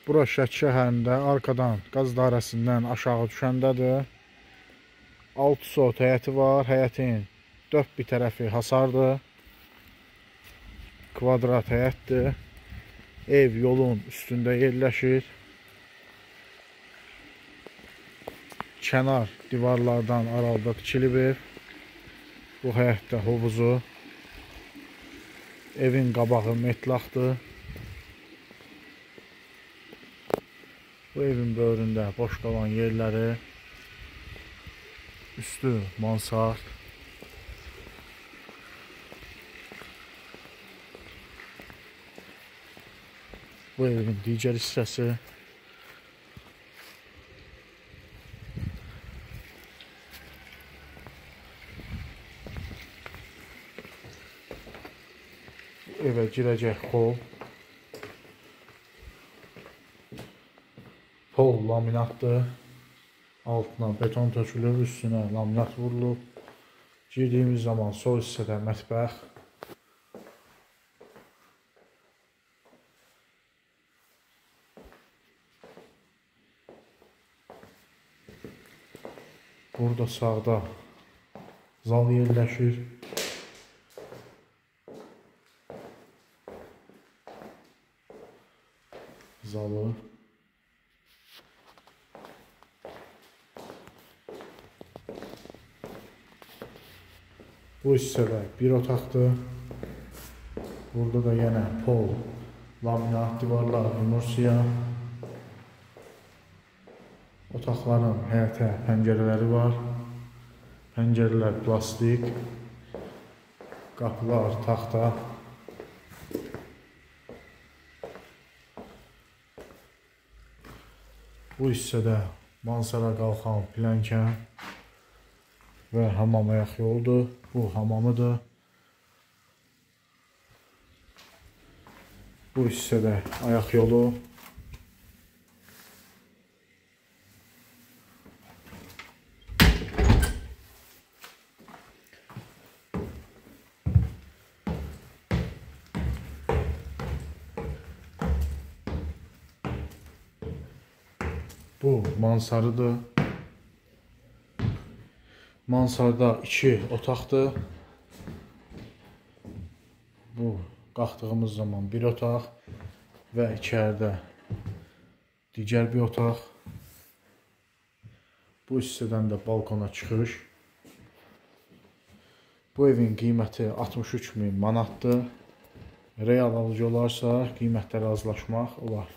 Bura Şəki şəhərində arkadan qaz dairəsindən aşağı düşəndədir. 6 sot həyəti var. Həyətin 4 bir tərəfi hasardır. Kvadrat həyətdir. Ev yolun üstündə yerləşir. Kənar divarlardan aralıda tikilib ev. Bu həyətdə hovuzu. Evin qabağı metlaqdır. Bu evin böyründə boş qalan yerləri. Üstü mansard. Bu evin digər hissəsi. Evə girəcək hol. Pol laminatdır. Altına beton tökülür, üstünə laminat vurulub. Girdiyimiz zaman sol hissədə mətbəx. Burada sağda zal yerləşir. Zalı. Bu hissədə bir otaqdır. Burada da yenə pol, laminat, divarlar, emulsiya. Otaqların həyətə pəncərələri var. Pəncərələr plastik. Qapılar taxta. Bu hissədə mansara qalxan plənkən və hamam ayaq yoludur. Bu hamamıdır. Bu hissədə ayaq yolu. Bu mansarıdır. Mansarda 2 otaqdır. Bu qalxdığımız zaman bir otaq və içəridə digər bir otaq. Bu hissədən də balkona çıxış. Bu evin qiyməti 63.000 manatdır. Real alıcı olarsa qiymətləri razılaşmaq olar.